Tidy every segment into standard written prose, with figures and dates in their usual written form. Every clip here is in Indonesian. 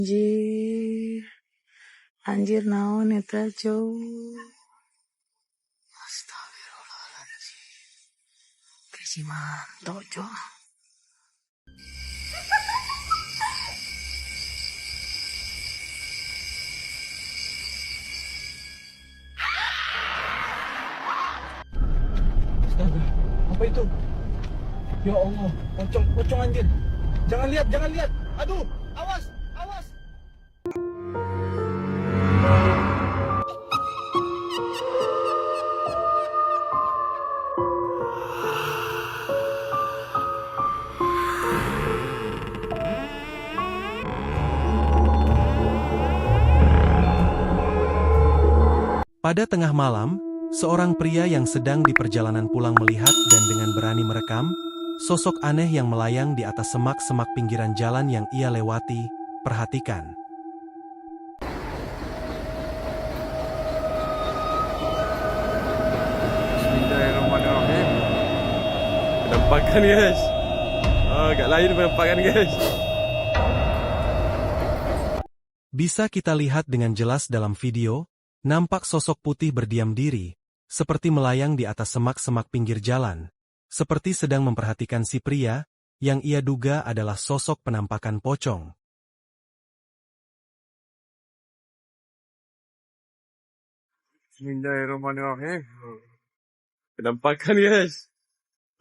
Anjir, anjir naon eta cow. Astagfirullahaladzim. Kasih manto cow. Astaga, apa itu? Ya Allah, pocong anjir. Jangan lihat. Aduh, awas. Pada tengah malam, seorang pria yang sedang di perjalanan pulang melihat dan dengan berani merekam sosok aneh yang melayang di atas semak-semak pinggiran jalan yang ia lewati. Perhatikan. Bismillahirrahmanirrahim. Penampakan guys. Agak lain penampakan guys. Bisa kita lihat dengan jelas dalam video, nampak sosok putih berdiam diri, seperti melayang di atas semak-semak pinggir jalan, seperti sedang memperhatikan si pria, yang ia duga adalah sosok penampakan pocong. Bismillahirrahmanirrahim. Penampakan guys.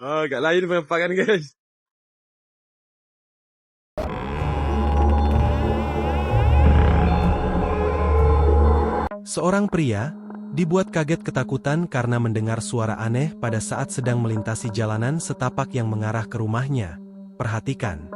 Agak lain penampakan guys. Seorang pria dibuat kaget ketakutan karena mendengar suara aneh pada saat sedang melintasi jalanan setapak yang mengarah ke rumahnya. Perhatikan.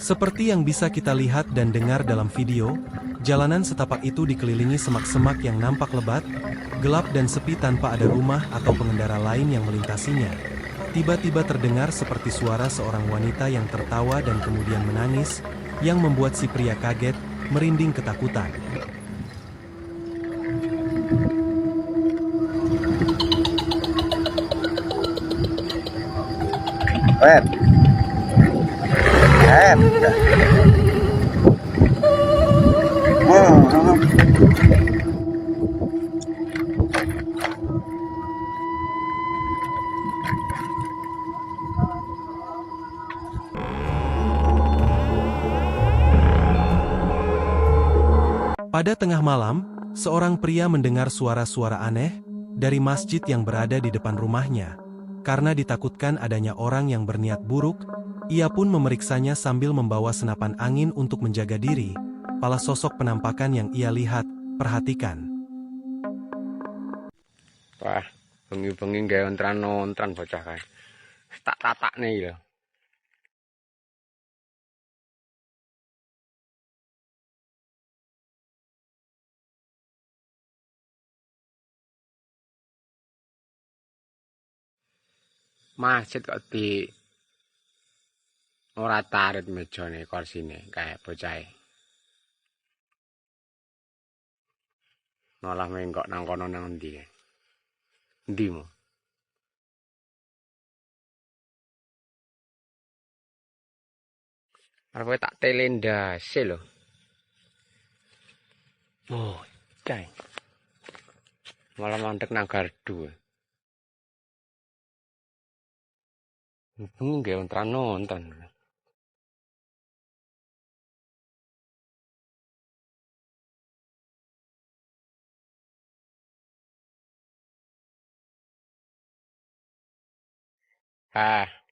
Seperti yang bisa kita lihat dan dengar dalam video, jalanan setapak itu dikelilingi semak-semak yang nampak lebat, gelap dan sepi tanpa ada rumah atau pengendara lain yang melintasinya. Tiba-tiba terdengar seperti suara seorang wanita yang tertawa dan kemudian menangis, yang membuat si pria kaget, merinding ketakutan. Pada tengah malam, seorang pria mendengar suara-suara aneh dari masjid yang berada di depan rumahnya. Karena ditakutkan adanya orang yang berniat buruk, ia pun memeriksanya sambil membawa senapan angin untuk menjaga diri. Pala sosok penampakan yang ia lihat, perhatikan. Wah, bengi-bengi gawe ontran-ontran bocah kae. Tak tatakne ya. Masjid kok di ora tarit mejane kursine kayak bocah. Malah menggok nang kono nang endi. Endi mo? Arep tak telendase lho. Oh, kae. Malah mandek nang gardu. Bengi gawe ontran nonton.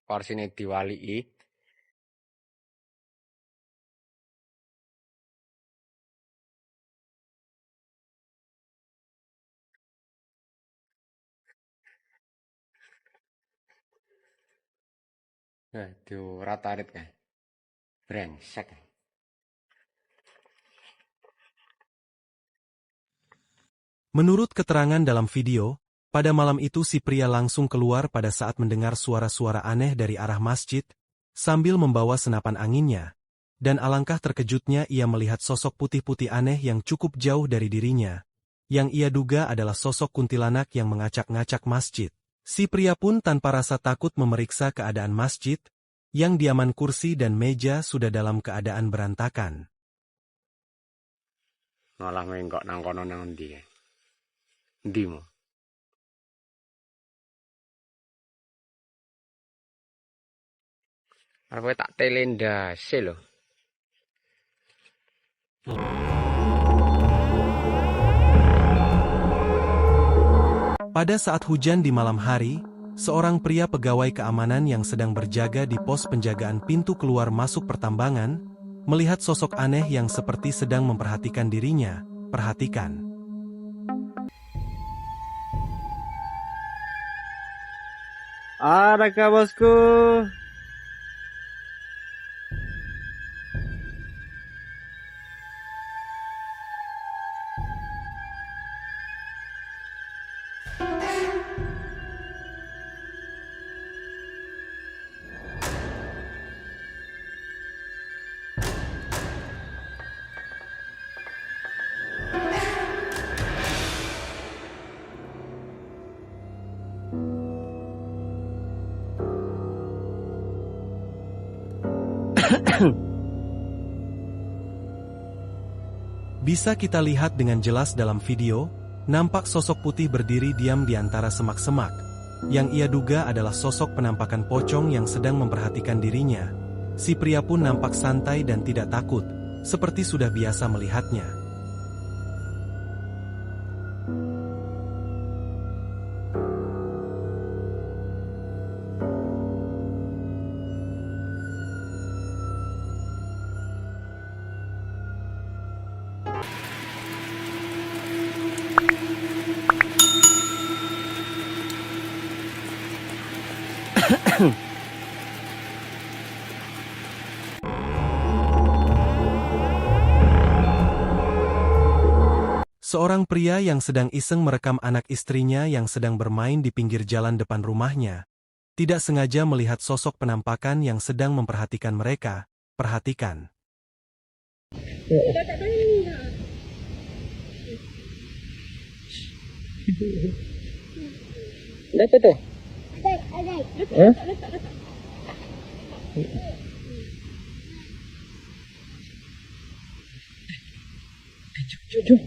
Porsine diwaliki. Diuratarit kae. Brengsek. Menurut keterangan dalam video, pada malam itu si pria langsung keluar pada saat mendengar suara-suara aneh dari arah masjid, sambil membawa senapan anginnya, dan alangkah terkejutnya ia melihat sosok putih-putih aneh yang cukup jauh dari dirinya, yang ia duga adalah sosok kuntilanak yang mengacak-ngacak masjid. Si pria pun tanpa rasa takut memeriksa keadaan masjid, yang diaman kursi dan meja sudah dalam keadaan berantakan. Malah menggok nang kono nang endi. Endi mo? Arep tak telendase lho. Pada saat hujan di malam hari, seorang pria pegawai keamanan yang sedang berjaga di pos penjagaan pintu keluar masuk pertambangan, melihat sosok aneh yang seperti sedang memperhatikan dirinya. Perhatikan. Ada kah bosku? Bisa kita lihat dengan jelas dalam video, nampak sosok putih berdiri diam di antara semak-semak, yang ia duga adalah sosok penampakan pocong yang sedang memperhatikan dirinya. Si pria pun nampak santai dan tidak takut, seperti sudah biasa melihatnya. Seorang pria yang sedang iseng merekam anak istrinya yang sedang bermain di pinggir jalan depan rumahnya, tidak sengaja melihat sosok penampakan yang sedang memperhatikan mereka. Perhatikan. Lihat itu. Hah? Jom.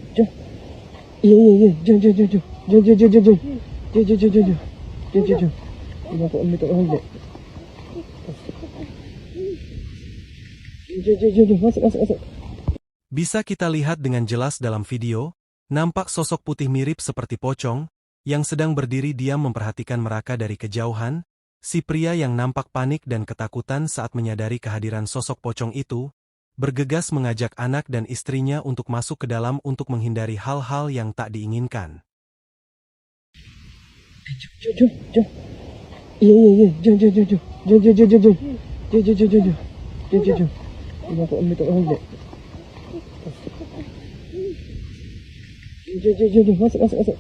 Iya. Jom. Ini aku ambil tak ambil. Jom. Masuk. Bisa kita lihat dengan jelas dalam video, nampak sosok putih mirip seperti pocong, yang sedang berdiri diam memperhatikan mereka dari kejauhan. Si pria yang nampak panik dan ketakutan saat menyadari kehadiran sosok pocong itu, bergegas mengajak anak dan istrinya untuk masuk ke dalam untuk menghindari hal-hal yang tak diinginkan. Jom. Iya. Jom. Ini aku ambil tak ambil. Jom. Masuk.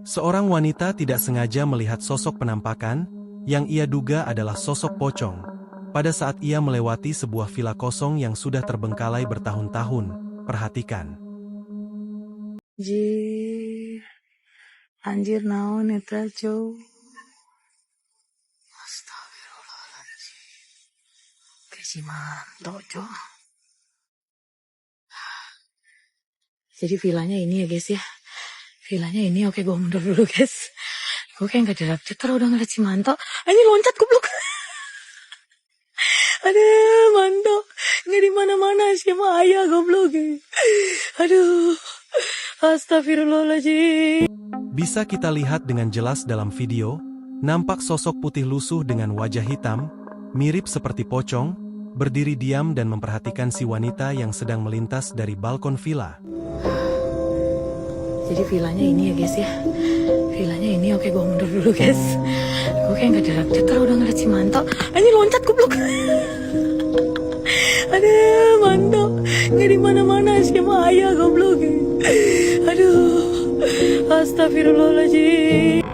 Seorang wanita tidak sengaja melihat sosok penampakan, yang ia duga adalah sosok pocong, pada saat ia melewati sebuah villa kosong yang sudah terbengkalai bertahun-tahun. Perhatikan. Anjir naon eta cow. Astagfirullahaladzim. Kasih mantok cow. Jadi villanya ini ya guys ya. Villanya ini oke, gue mundur dulu guys. Gue kayak gak dirapcet kalau udah ngeliat si Manto. Ini loncat goblok. Aduh, Manto. Nggak di mana-mana sih sama ayah goblok. Aduh. Astagfirullahaladzim. Bisa kita lihat dengan jelas dalam video, nampak sosok putih lusuh dengan wajah hitam, mirip seperti pocong, berdiri diam dan memperhatikan si wanita yang sedang melintas dari balkon villa. Jadi villanya ini ya guys ya. Villanya ini oke, gue mundur dulu guys. Gue kayak gak dirapcet kalau udah ngeliat si Manto. Ini loncat goblok. Aduh, Manto. Nggak di mana-mana sih sama ayah goblok. Aduh. Astagfirullahaladzim.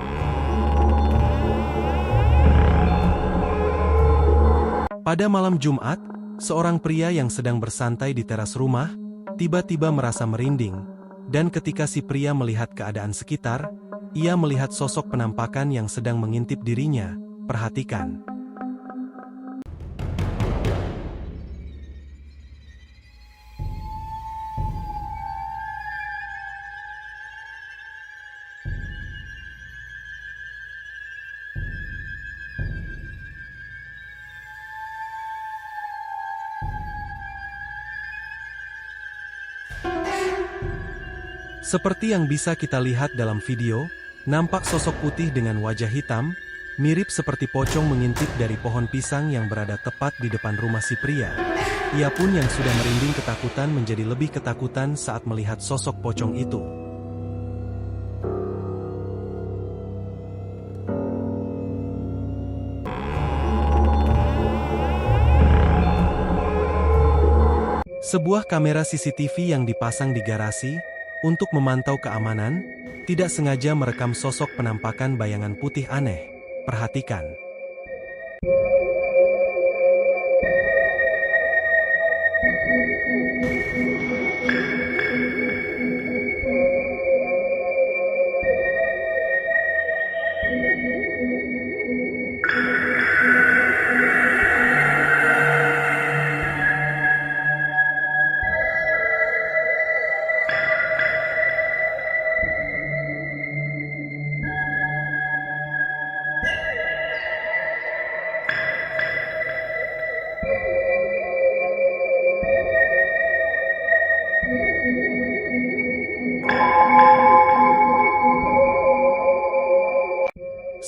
Pada malam Jumat, seorang pria yang sedang bersantai di teras rumah, tiba-tiba merasa merinding, dan ketika si pria melihat keadaan sekitar, ia melihat sosok penampakan yang sedang mengintip dirinya. Perhatikan. Seperti yang bisa kita lihat dalam video, nampak sosok putih dengan wajah hitam, mirip seperti pocong mengintip dari pohon pisang yang berada tepat di depan rumah si pria. Ia pun yang sudah merinding ketakutan menjadi lebih ketakutan saat melihat sosok pocong itu. Sebuah kamera CCTV yang dipasang di garasi, untuk memantau keamanan, tidak sengaja merekam sosok penampakan bayangan putih aneh. Perhatikan.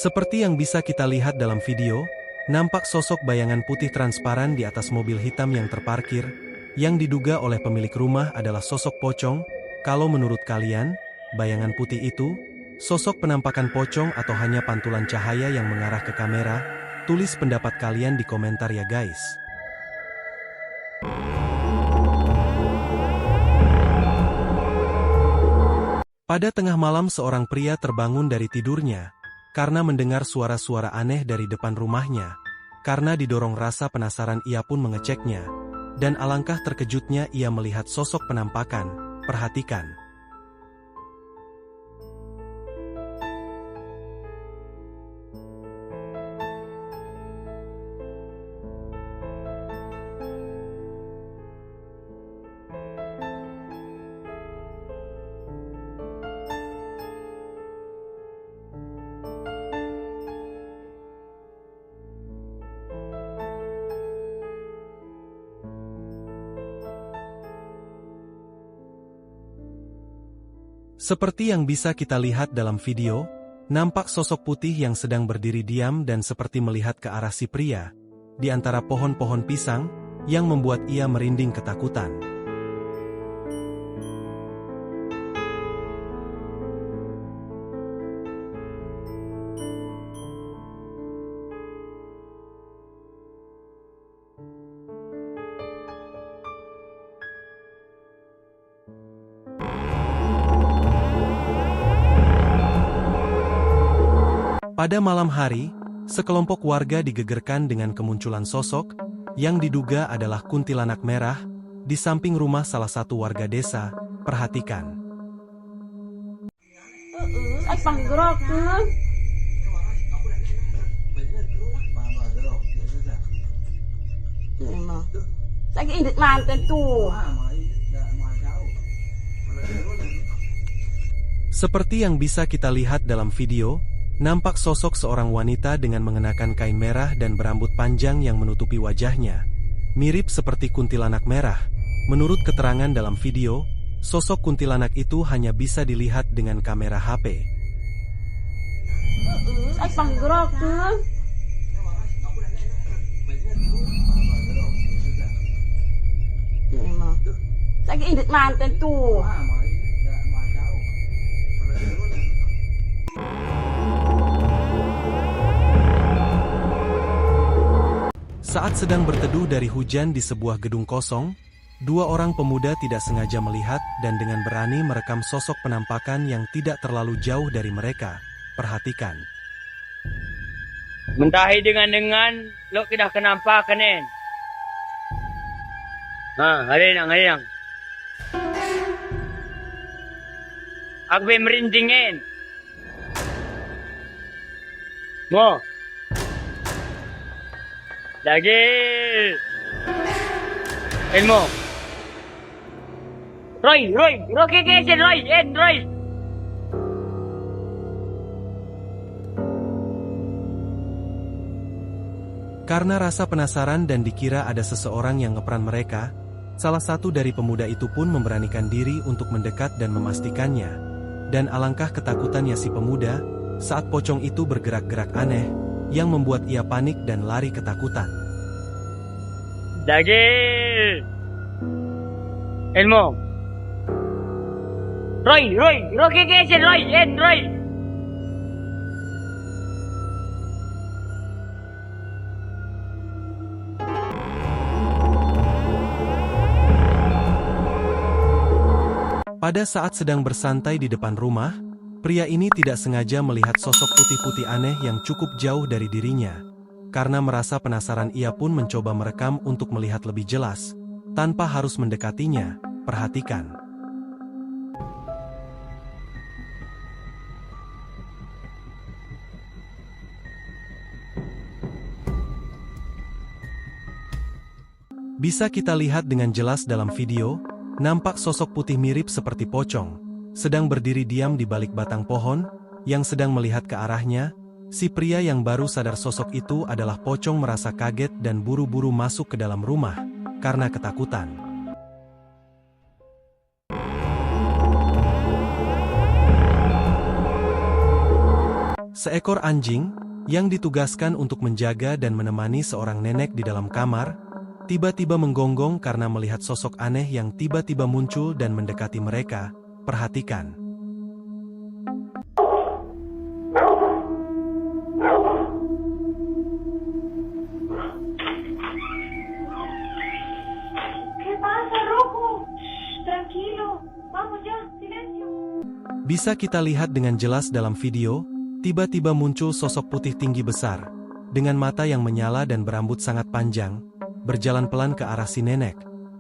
Seperti yang bisa kita lihat dalam video, nampak sosok bayangan putih transparan di atas mobil hitam yang terparkir, yang diduga oleh pemilik rumah adalah sosok pocong. Kalau menurut kalian, bayangan putih itu, sosok penampakan pocong atau hanya pantulan cahaya yang mengarah ke kamera? Tulis pendapat kalian di komentar ya guys. Pada tengah malam seorang pria terbangun dari tidurnya, karena mendengar suara-suara aneh dari depan rumahnya. Karena didorong rasa penasaran ia pun mengeceknya. Dan alangkah terkejutnya ia melihat sosok penampakan. Perhatikan. Seperti yang bisa kita lihat dalam video, nampak sosok putih yang sedang berdiri diam dan seperti melihat ke arah si pria, di antara pohon-pohon pisang, yang membuat ia merinding ketakutan. Pada malam hari, sekelompok warga digegerkan dengan kemunculan sosok, yang diduga adalah kuntilanak merah, di samping rumah salah satu warga desa. Perhatikan. Seperti yang bisa kita lihat dalam video, nampak sosok seorang wanita dengan mengenakan kain merah dan berambut panjang yang menutupi wajahnya. Mirip seperti kuntilanak merah. Menurut keterangan dalam video, sosok kuntilanak itu hanya bisa dilihat dengan kamera HP. Ay, panggerak tuh. Memang. Lagi indit manten tuh. Saat sedang berteduh dari hujan di sebuah gedung kosong, dua orang pemuda tidak sengaja melihat dan dengan berani merekam sosok penampakan yang tidak terlalu jauh dari mereka. Perhatikan. Mentahi dengan lo kita kenapa kenen. Ngalinang. Aku merindingin. Mo. Lagi. Elmo. Roy, kekesin Roy. Karena rasa penasaran dan dikira ada seseorang yang ngeperan mereka, salah satu dari pemuda itu pun memberanikan diri untuk mendekat dan memastikannya. Dan alangkah ketakutannya si pemuda, saat pocong itu bergerak-gerak aneh, yang membuat ia panik dan lari ketakutan. Lagi. Elmo. Roy, kekesin Roy. Pada saat sedang bersantai di depan rumah, pria ini tidak sengaja melihat sosok putih-putih aneh yang cukup jauh dari dirinya. Karena merasa penasaran ia pun mencoba merekam untuk melihat lebih jelas, tanpa harus mendekatinya. Perhatikan. Bisa kita lihat dengan jelas dalam video, nampak sosok putih mirip seperti pocong, sedang berdiri diam di balik batang pohon, yang sedang melihat ke arahnya. Si pria yang baru sadar sosok itu adalah pocong merasa kaget dan buru-buru masuk ke dalam rumah, karena ketakutan. Seekor anjing, yang ditugaskan untuk menjaga dan menemani seorang nenek di dalam kamar, tiba-tiba menggonggong karena melihat sosok aneh yang tiba-tiba muncul dan mendekati mereka. Perhatikan. Bisa kita lihat dengan jelas dalam video, tiba-tiba muncul sosok putih tinggi besar, dengan mata yang menyala dan berambut sangat panjang, berjalan pelan ke arah si nenek.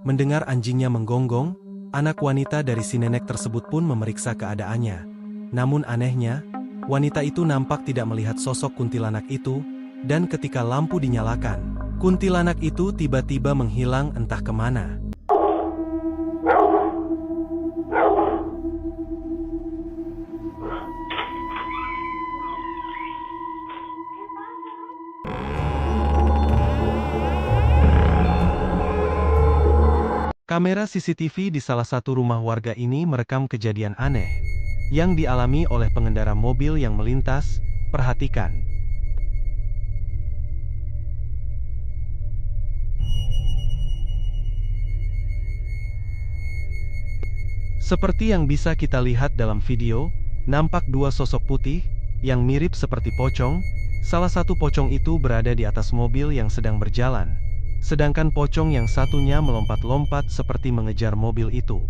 Mendengar anjingnya menggonggong, anak wanita dari si nenek tersebut pun memeriksa keadaannya. Namun anehnya, wanita itu nampak tidak melihat sosok kuntilanak itu, dan ketika lampu dinyalakan, kuntilanak itu tiba-tiba menghilang entah kemana. Kamera CCTV di salah satu rumah warga ini merekam kejadian aneh yang dialami oleh pengendara mobil yang melintas. Perhatikan. Seperti yang bisa kita lihat dalam video, nampak dua sosok putih yang mirip seperti pocong. Salah satu pocong itu berada di atas mobil yang sedang berjalan, sedangkan pocong yang satunya melompat-lompat seperti mengejar mobil itu.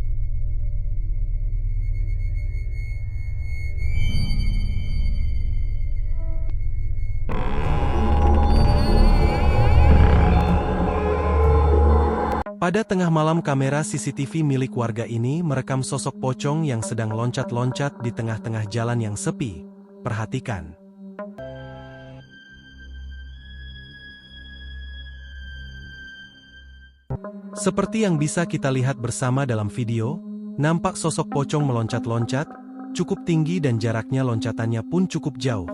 Pada tengah malam kamera CCTV milik warga ini merekam sosok pocong yang sedang loncat-loncat di tengah-tengah jalan yang sepi. Perhatikan. Seperti yang bisa kita lihat bersama dalam video, nampak sosok pocong meloncat-loncat, Cukup tinggi dan jaraknya loncatannya pun cukup jauh.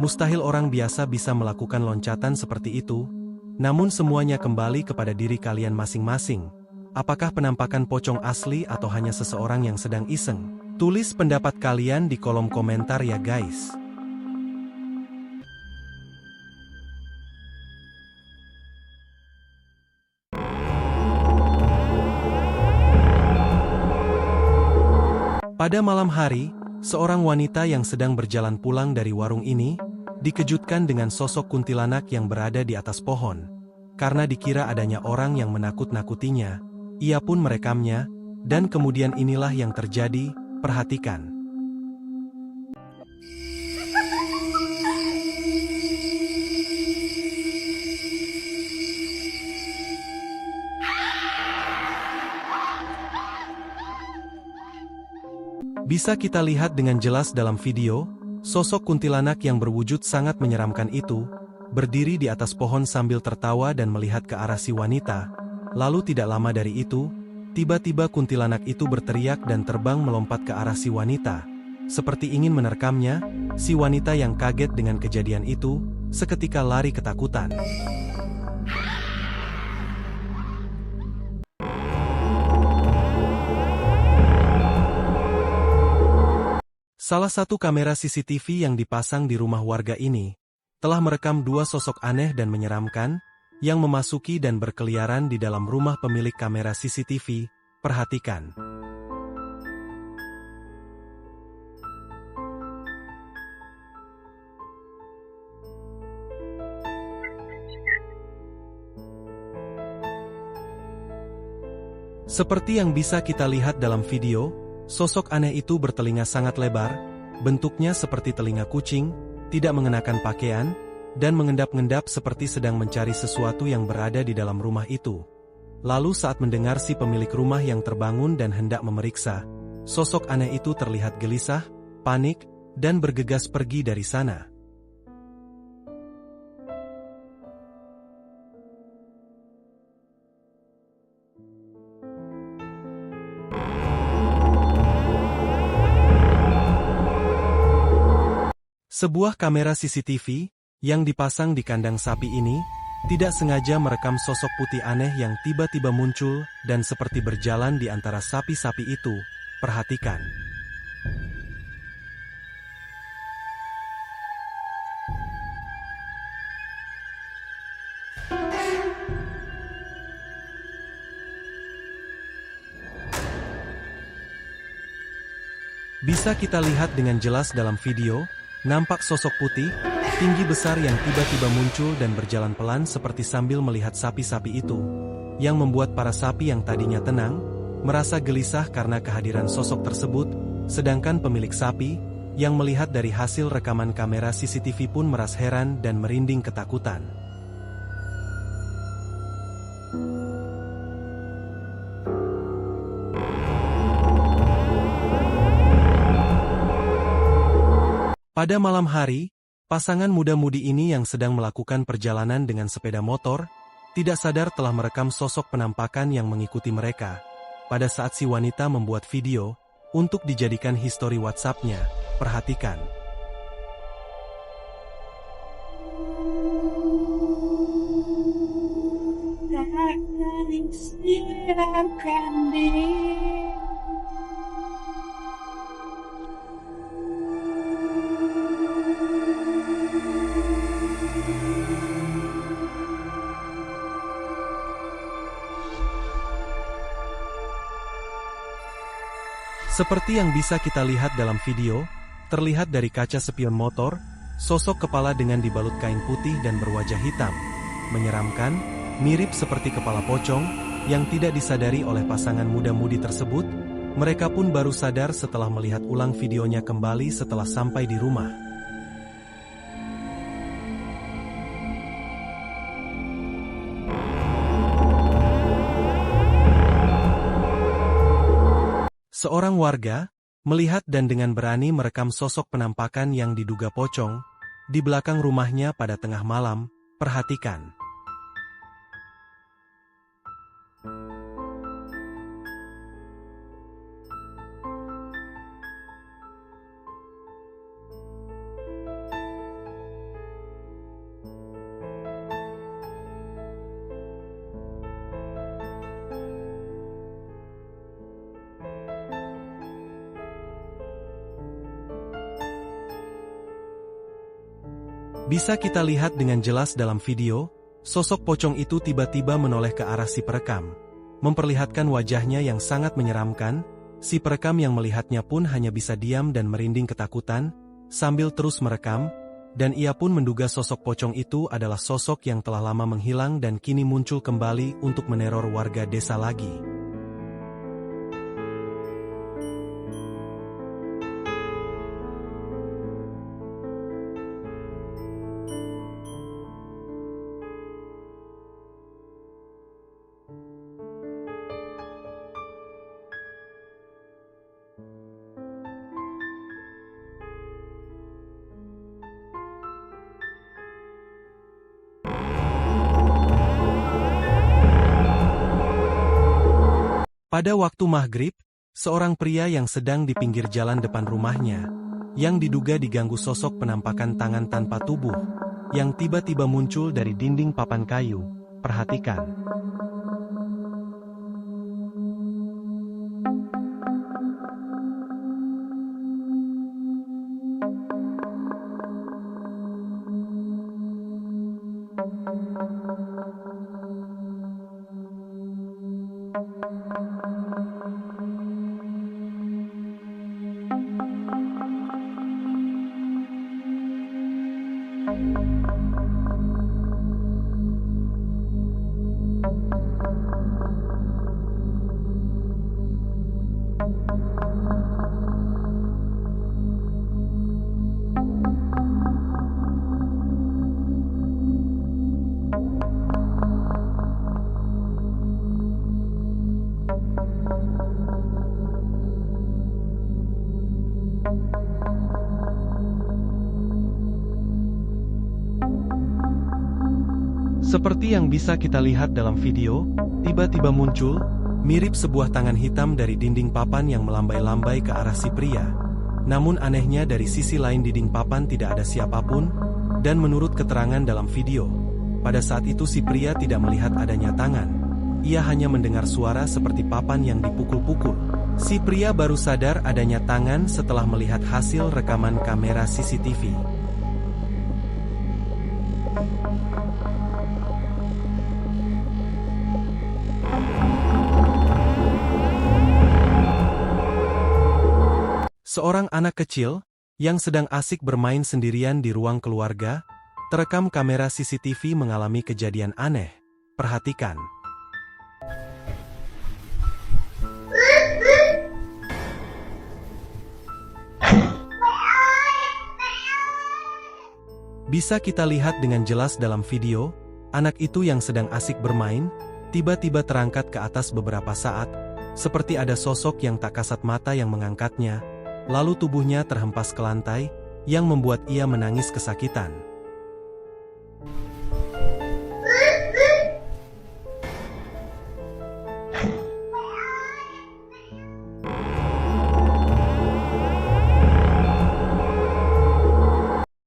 Mustahil orang biasa bisa melakukan loncatan seperti itu. Namun semuanya kembali kepada diri kalian masing-masing. Apakah penampakan pocong asli atau hanya seseorang yang sedang iseng? Tulis pendapat kalian di kolom komentar ya guys. Pada malam hari, seorang wanita yang sedang berjalan pulang dari warung ini, dikejutkan dengan sosok kuntilanak yang berada di atas pohon. Karena dikira adanya orang yang menakut-nakutinya, ia pun merekamnya, dan kemudian inilah yang terjadi, perhatikan. Bisa kita lihat dengan jelas dalam video, sosok kuntilanak yang berwujud sangat menyeramkan itu, berdiri di atas pohon sambil tertawa dan melihat ke arah si wanita. Lalu tidak lama dari itu, tiba-tiba kuntilanak itu berteriak dan terbang melompat ke arah si wanita. Seperti ingin menerkamnya, si wanita yang kaget dengan kejadian itu, seketika lari ketakutan. Salah satu kamera CCTV yang dipasang di rumah warga ini, telah merekam dua sosok aneh dan menyeramkan, yang memasuki dan berkeliaran di dalam rumah pemilik kamera CCTV, perhatikan. Seperti yang bisa kita lihat dalam video, sosok aneh itu bertelinga sangat lebar, bentuknya seperti telinga kucing, tidak mengenakan pakaian, dan mengendap-ngendap seperti sedang mencari sesuatu yang berada di dalam rumah itu. Lalu saat mendengar si pemilik rumah yang terbangun dan hendak memeriksa, sosok aneh itu terlihat gelisah, panik, dan bergegas pergi dari sana. Sebuah kamera CCTV, yang dipasang di kandang sapi ini, tidak sengaja merekam sosok putih aneh yang tiba-tiba muncul dan seperti berjalan di antara sapi-sapi itu, perhatikan. Bisa kita lihat dengan jelas dalam video, nampak sosok putih, tinggi besar yang tiba-tiba muncul dan berjalan pelan seperti sambil melihat sapi-sapi itu, yang membuat para sapi yang tadinya tenang, merasa gelisah karena kehadiran sosok tersebut, sedangkan pemilik sapi, yang melihat dari hasil rekaman kamera CCTV pun merasa heran dan merinding ketakutan. Pada malam hari, pasangan muda-mudi ini yang sedang melakukan perjalanan dengan sepeda motor, tidak sadar telah merekam sosok penampakan yang mengikuti mereka. Pada saat si wanita membuat video, untuk dijadikan histori WhatsApp-nya, perhatikan. Seperti yang bisa kita lihat dalam video, terlihat dari kaca spion motor, sosok kepala dengan dibalut kain putih dan berwajah hitam, menyeramkan, mirip seperti kepala pocong, yang tidak disadari oleh pasangan muda-mudi tersebut. Mereka pun baru sadar setelah melihat ulang videonya kembali setelah sampai di rumah. Seorang warga, melihat dan dengan berani merekam sosok penampakan yang diduga pocong, di belakang rumahnya pada tengah malam, perhatikan. Bisa kita lihat dengan jelas dalam video, sosok pocong itu tiba-tiba menoleh ke arah si perekam. Memperlihatkan wajahnya yang sangat menyeramkan, si perekam yang melihatnya pun hanya bisa diam dan merinding ketakutan, sambil terus merekam, dan ia pun menduga sosok pocong itu adalah sosok yang telah lama menghilang dan kini muncul kembali untuk meneror warga desa lagi. Pada waktu maghrib, seorang pria yang sedang di pinggir jalan depan rumahnya, yang diduga diganggu sosok penampakan tangan tanpa tubuh, yang tiba-tiba muncul dari dinding papan kayu. Perhatikan. Seperti yang bisa kita lihat dalam video, tiba-tiba muncul, mirip sebuah tangan hitam dari dinding papan yang melambai-lambai ke arah si pria. Namun anehnya dari sisi lain dinding papan tidak ada siapapun, dan menurut keterangan dalam video, pada saat itu si pria tidak melihat adanya tangan. Ia hanya mendengar suara seperti papan yang dipukul-pukul. Si pria baru sadar adanya tangan setelah melihat hasil rekaman kamera CCTV. Seorang anak kecil, yang sedang asik bermain sendirian di ruang keluarga, terekam kamera CCTV mengalami kejadian aneh. Perhatikan. Bisa kita lihat dengan jelas dalam video, anak itu yang sedang asik bermain, tiba-tiba terangkat ke atas beberapa saat, seperti ada sosok yang tak kasat mata yang mengangkatnya, lalu tubuhnya terhempas ke lantai, yang membuat ia menangis kesakitan.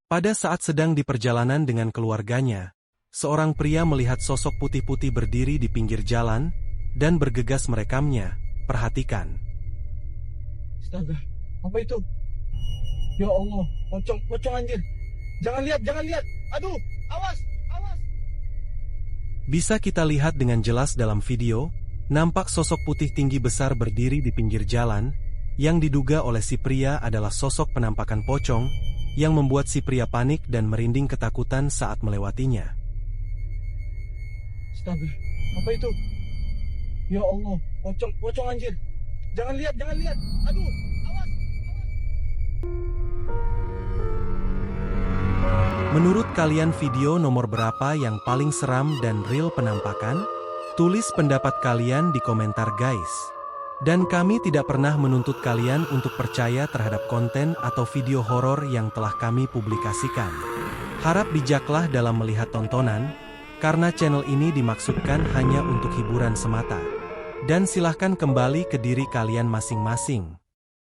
Pada saat sedang di perjalanan dengan keluarganya, seorang pria melihat sosok putih-putih berdiri di pinggir jalan, dan bergegas merekamnya. Perhatikan. Astaga. Apa itu? Ya Allah, pocong anjir. Jangan lihat. Aduh, awas. Bisa kita lihat dengan jelas dalam video, nampak sosok putih tinggi besar berdiri di pinggir jalan, yang diduga oleh si pria adalah sosok penampakan pocong, yang membuat si pria panik dan merinding ketakutan saat melewatinya. Astaga, apa itu? Ya Allah, pocong anjir. Jangan lihat. Aduh, awas. Menurut kalian video nomor berapa yang paling seram dan real penampakan? Tulis pendapat kalian di komentar guys. Dan kami tidak pernah menuntut kalian untuk percaya terhadap konten atau video horor yang telah kami publikasikan. Harap bijaklah dalam melihat tontonan, karena channel ini dimaksudkan hanya untuk hiburan semata. Dan silahkan kembali ke diri kalian masing-masing.